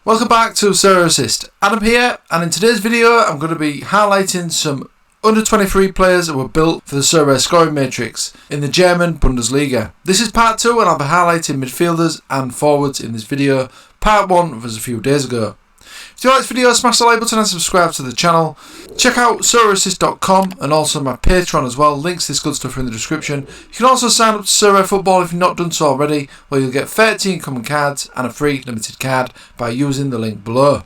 Welcome back to Sorare Assist. Adam here, and in today's video I'm going to be highlighting some under 23 players that were built for the Sorare scoring matrix in the German Bundesliga. This is part 2 and I'll be highlighting midfielders and forwards in this video. Part 1 was a few days ago. If you like this video, smash the like button and subscribe to the channel. Check out SorareAssist.com and also my Patreon as well. Links to this good stuff are in the description. You can also sign up to Sorare Football if you've not done so already, where you'll get 13 common cards and a free limited card by using the link below.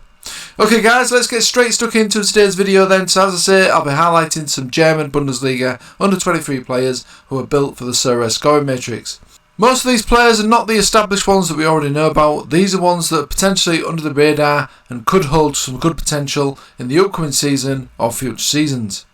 Okay guys, let's get straight stuck into today's video then. So as I say, I'll be highlighting some German Bundesliga under 23 players who are built for the Sorare scoring matrix. Most of these players are not the established ones that we already know about. These are ones that are potentially under the radar and could hold some good potential in the upcoming season or future seasons.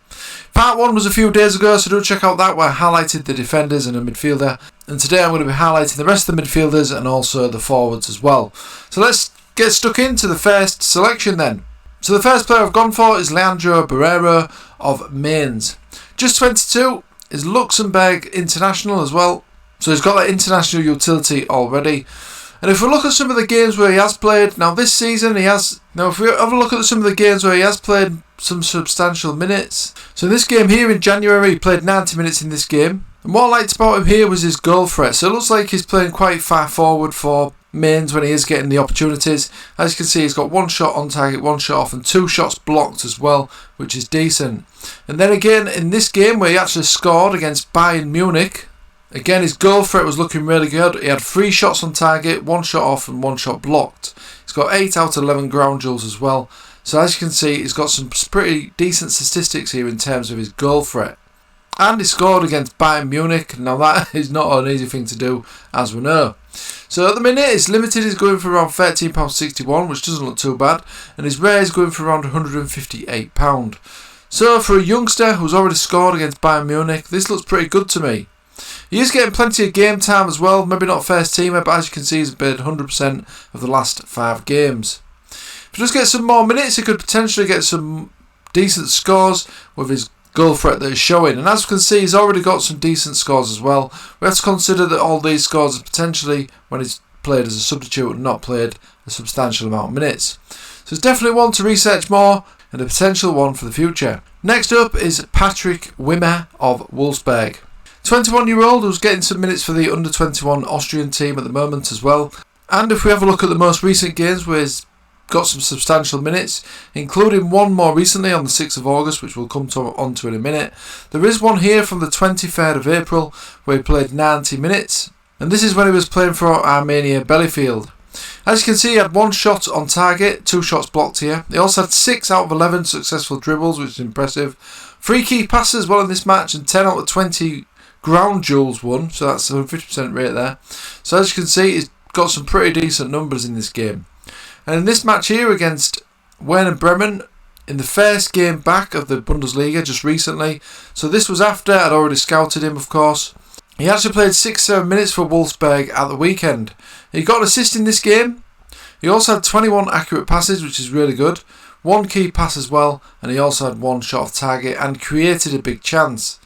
Part 1 was a few days ago, so do check out that where I highlighted the defenders and a midfielder. And today I'm going to be highlighting the rest of the midfielders and also the forwards as well. So let's get stuck into the first selection then. So the first player I've gone for is Leandro Barreiro of Mainz. Just 22, is Luxembourg international as well. So he's got that international utility already. And if we look at some of the games where he has played, now this season he has, if we have a look at some of the games where he has played some substantial minutes. So in this game here in January he played 90 minutes in this game. And what I liked about him here was his goal threat. So it looks like he's playing quite far forward for Mainz when he is getting the opportunities. As you can see, he's got one shot on target, one shot off and two shots blocked as well, which is decent. And then again in this game where he actually scored against Bayern Munich, again, his goal threat was looking really good. He had 3 shots on target, 1 shot off and 1 shot blocked. He's got 8 out of 11 ground duels as well. So as you can see, he's got some pretty decent statistics here in terms of his goal threat. And he scored against Bayern Munich. Now that is not an easy thing to do, as we know. So at the minute, his limited is going for around £13.61, which doesn't look too bad. And his rare is going for around £158. So for a youngster who's already scored against Bayern Munich, this looks pretty good to me. He is getting plenty of game time as well, maybe not first teamer, but as you can see he's played 100% of the last 5 games. If he does get some more minutes, he could potentially get some decent scores with his goal threat that is showing. And as you can see, he's already got some decent scores as well. We have to consider that all these scores are potentially when he's played as a substitute and not played a substantial amount of minutes. So it's definitely one to research more and a potential one for the future. Next up is Patrick Wimmer of Wolfsburg. 21-year-old who's getting some minutes for the under-21 Austrian team at the moment as well. And if we have a look at the most recent games where he's got some substantial minutes, including one more recently on the 6th of August, which we'll come on to in a minute. There is one here from the 23rd of April where he played 90 minutes. And this is when he was playing for Arminia Bielefeld. As you can see, he had 1 shot on target, 2 shots blocked here. He also had 6 out of 11 successful dribbles, which is impressive. 3 key passes as well in this match and 10 out of 20 ground duels won, so that's a 50% rate there. So as you can see, he's got some pretty decent numbers in this game. And in this match here against Werder Bremen, in the first game back of the Bundesliga just recently, so this was after I'd already scouted him of course, he actually played 6-7 minutes for Wolfsburg at the weekend. He got an assist in this game. He also had 21 accurate passes, which is really good, 1 key pass as well, and he also had 1 shot off target and created a big chance.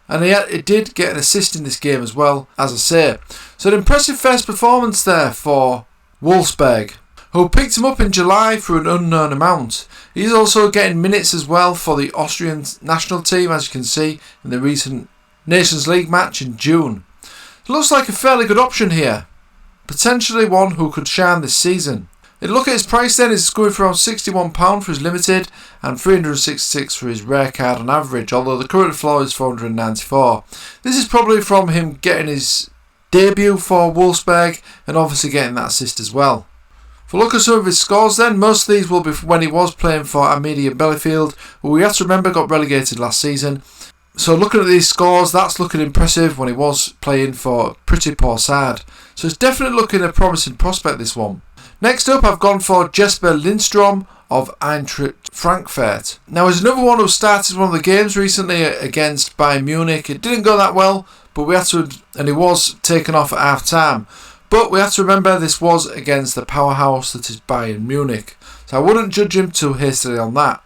And he did get an assist in this game as well, as I say. So an impressive first performance there for Wolfsburg, who picked him up in July for an unknown amount. He's also getting minutes as well for the Austrian national team, as you can see in the recent Nations League match in June. It looks like a fairly good option here. Potentially one who could shine this season. If you look at his price then, it's going for around £61 for his limited and £366 for his rare card on average, although the current floor is £494. This is probably from him getting his debut for Wolfsburg and obviously getting that assist as well. If we look at some of his scores then, most of these will be when he was playing for Arminia Bielefeld, who we have to remember got relegated last season. So looking at these scores, that's looking impressive when he was playing for a pretty poor side. So it's definitely looking a promising prospect, this one. Next up, I've gone for Jesper Lindstrom of Eintracht Frankfurt. Now, he's another one who started one of the games recently against Bayern Munich. It didn't go that well, but and he was taken off at half time. But we have to remember this was against the powerhouse that is Bayern Munich. So I wouldn't judge him too hastily on that.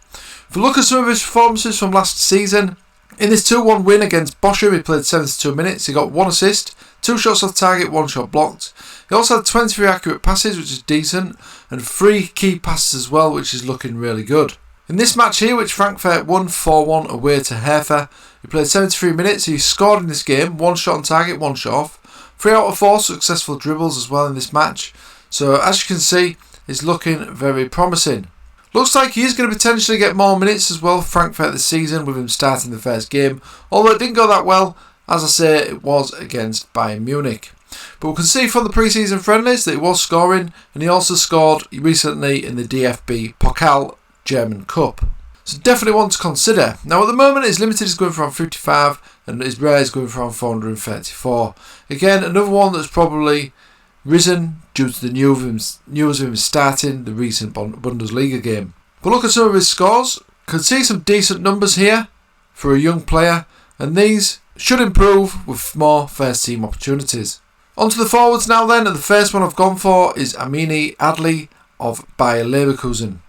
If we look at some of his performances from last season, in this 2-1 win against Bochum, he played 72 minutes. He got 1 assist, 2 shots off target, 1 shot blocked. He also had 23 accurate passes, which is decent. and 3 key passes as well, which is looking really good. In this match here, which Frankfurt won 4-1 away to Hertha, he played 73 minutes, he scored in this game, 1 shot on target, 1 shot off, 3 out of 4 successful dribbles as well in this match. So as you can see, it's looking very promising. Looks like he is going to potentially get more minutes as well for Frankfurt this season, with him starting the first game, although it didn't go that well. As I say, it was against Bayern Munich. But we can see from the pre-season friendlies that he was scoring, and he also scored recently in the DFB Pokal German Cup. So definitely one to consider. Now at the moment his limited is going for around 55 and his rare is going for around 434. Again, another one that's probably risen due to the news of him starting the recent Bundesliga game. But look at some of his scores. Can see some decent numbers here for a young player, and these should improve with more first team opportunities. On to the forwards now then, and the first one I've gone for is Amini Adli of Bayer Leverkusen.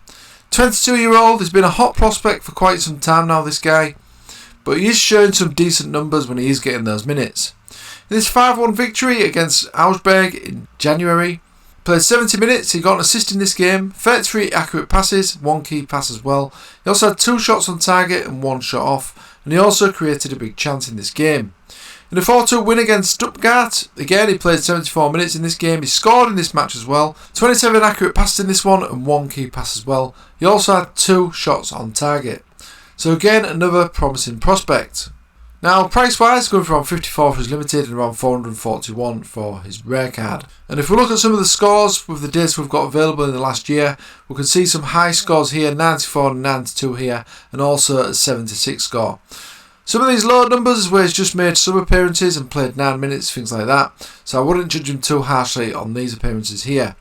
22-year-old, has been a hot prospect for quite some time now, this guy, but he is showing some decent numbers when he is getting those minutes. In this 5-1 victory against Augsburg in January, played 70 minutes, he got an assist in this game, 33 accurate passes, 1 key pass as well. He also had 2 shots on target and 1 shot off, and he also created a big chance in this game. In a 4-2 win against Stuttgart, again he played 74 minutes in this game, he scored in this match as well, 27 accurate passes in this one and 1 key pass as well. He also had 2 shots on target. So again, another promising prospect. Now price wise, going for around 54 for his limited and around 441 for his rare card. And if we look at some of the scores with the data we've got available in the last year, we can see some high scores here, 94 and 92 here, and also a 76 score. Some of these low numbers is where he's just made some appearances and played 9 minutes, things like that. So I wouldn't judge him too harshly on these appearances here.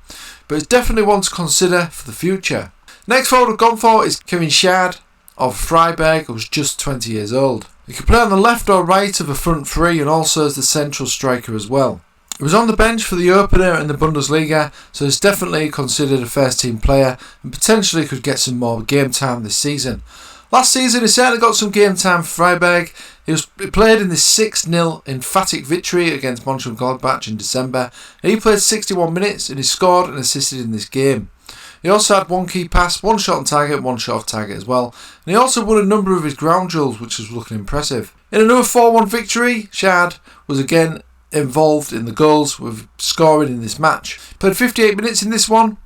But it's definitely one to consider for the future. Next forward I've gone for is Kevin Schad of Freiburg, who's just 20 years old. He can play on the left or right of the front three and also as the central striker as well. He was on the bench for the opener in the Bundesliga, so he's definitely considered a first team player and potentially could get some more game time this season. Last season he certainly got some game time for Freiburg. He played in the 6-0 emphatic victory against Mönchengladbach in December. He played 61 minutes and he scored and assisted in this game. He also had 1 key pass, 1 shot on target, 1 shot off target as well. And he also won a number of his ground duels, which was looking impressive. In another 4-1 victory, Schad was again involved in the goals with scoring in this match. Played 58 minutes in this one.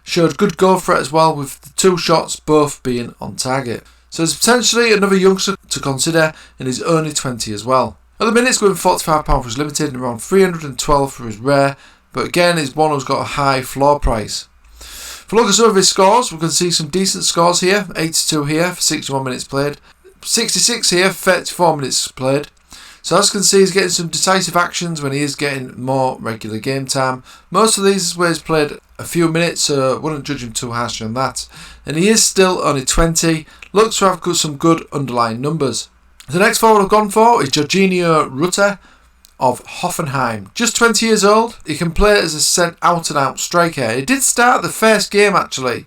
Showed good goal threat as well, with the 2 shots both being on target. So it's potentially another youngster to consider, and he's only 20 as well. At the minute it's going £45 for his limited and around 312 for his rare, but again he's one who's got a high floor price. If we look at some of his scores, we can see some decent scores here. 82 here for 61 minutes played, 66 here for 34 minutes played. So as you can see, he's getting some decisive actions when he is getting more regular game time. Most of these is where he's played a few minutes, so I wouldn't judge him too harshly on that. And he is still only 20, looks to have some good underlying numbers. The next forward I've gone for is Jorginho Rutter of Hoffenheim. Just 20 years old, he can play as a out-and-out striker. He did start the first game actually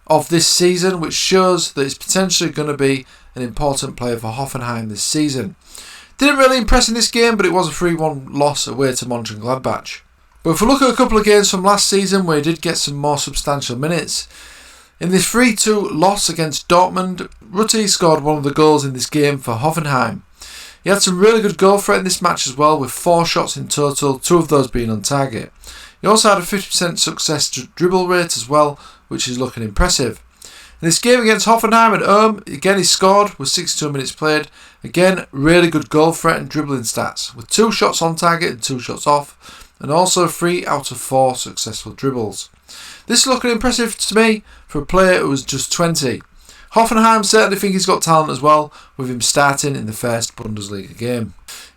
of this season, which shows that he's potentially going to be an important player for Hoffenheim this season. Didn't really impress in this game, but it was a 3-1 loss away to Mönchengladbach. But if we look at a couple of games from last season where he did get some more substantial minutes, in this 3-2 loss against Dortmund, Rutti scored one of the goals in this game for Hoffenheim. He had some really good goal threat in this match as well, with 4 shots in total, 2 of those being on target. He also had a 50% success dribble rate as well, which is looking impressive. In this game against Hoffenheim at home, again he scored with 62 minutes played. Again, really good goal threat and dribbling stats, with 2 shots on target and 2 shots off, and also 3 out of 4 successful dribbles. This is looking impressive to me for a player who was just 20. Hoffenheim certainly think he's got talent as well, with him starting in the first Bundesliga game.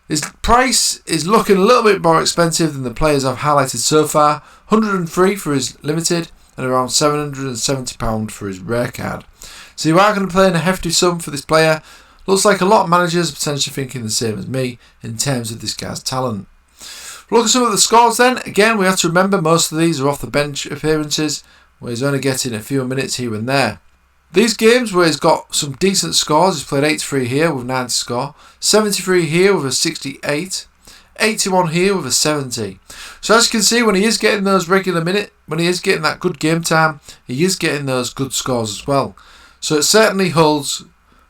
His price is looking a little bit more expensive than the players I've highlighted so far. 103 for his limited and around £770 for his rare card. So you are going to play in a hefty sum for this player. Looks like a lot of managers are potentially thinking the same as me in terms of this guy's talent. Look at some of the scores then. Again, we have to remember most of these are off the bench appearances, where he's only getting a few minutes here and there. These games where he's got some decent scores, he's played 83 here with 90 score, 73 here with a 68, 81 here with a 70. So as you can see, when he is getting those regular minutes, when he is getting that good game time, he is getting those good scores as well. So it certainly holds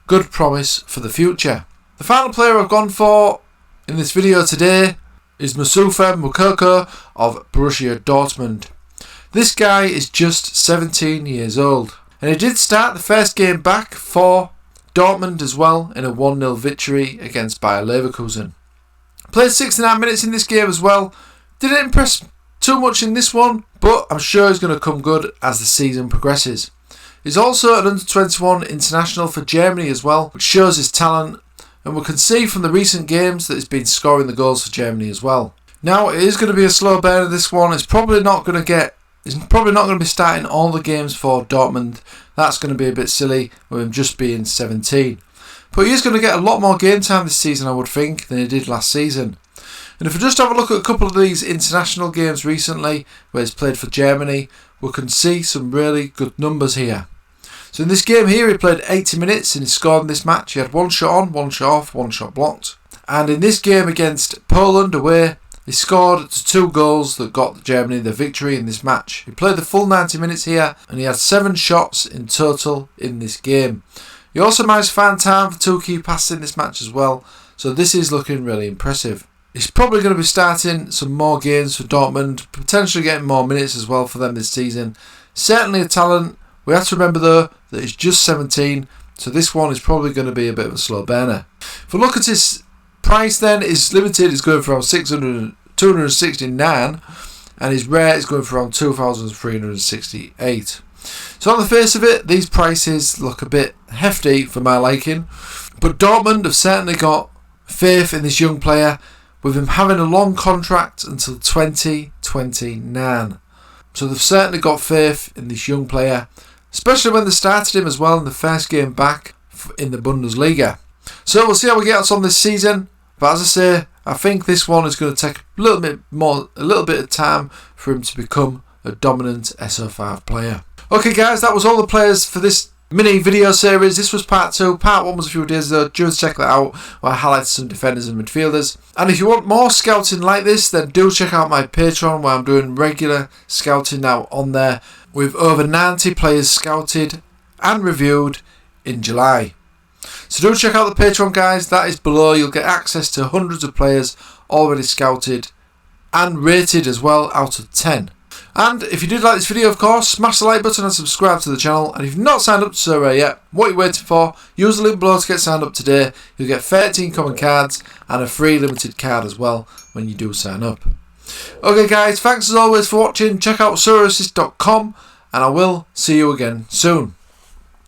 good promise for the future. The final player I've gone for in this video today is Mustafa Moukoko of Borussia Dortmund. This guy is just 17 years old, and he did start the first game back for Dortmund as well in a 1-0 victory against Bayer Leverkusen. Played 69 minutes in this game as well. Didn't impress too much in this one, but I'm sure he's going to come good as the season progresses. He's also an under-21 international for Germany as well, which shows his talent, and we can see from the recent games that he's been scoring the goals for Germany as well. Now it is going to be a slow burner, this one. He's probably not going to be starting all the games for Dortmund. That's going to be a bit silly with him just being 17. But he is going to get a lot more game time this season, I would think, than he did last season. And if we just have a look at a couple of these international games recently where he's played for Germany, we can see some really good numbers here. So in this game here, he played 80 minutes and he scored in this match. He had 1 shot on, 1 shot off, 1 shot blocked. And in this game against Poland away, he scored 2 goals that got Germany the victory in this match. He played the full 90 minutes here and he had 7 shots in total in this game. He also managed to find time for 2 key passes in this match as well, so this is looking really impressive. He's probably going to be starting some more games for Dortmund, potentially getting more minutes as well for them this season. Certainly a talent. We have to remember though that he's just 17, so this one is probably going to be a bit of a slow burner. If we look at his price then, his limited is going for around 269 and his rare is going for around 2,368. So on the face of it, these prices look a bit hefty for my liking, but Dortmund have certainly got faith in this young player, with him having a long contract until 2029. So they've certainly got faith in this young player, especially when they started him as well in the first game back in the Bundesliga. So we'll see how we get on this season, but as I say, I think this one is going to take a little bit of time for him to become a dominant SO5 player. Okay guys, that was all the players for this mini video series. This was part 2. Part 1 was a few days ago. Do check that out, where I highlighted some defenders and midfielders. And if you want more scouting like this, then do check out my Patreon, where I'm doing regular scouting now on there, with over 90 players scouted and reviewed in July. So do check out the Patreon guys, that is below. You'll get access to hundreds of players already scouted and rated as well out of 10. And if you did like this video, of course, smash the like button and subscribe to the channel. And if you've not signed up to Sorare yet, what are you waiting for? Use the link below to get signed up today. You'll get 13 common cards and a free limited card as well when you do sign up. Okay guys, thanks as always for watching. Check out SorareAssist.com and I will see you again soon.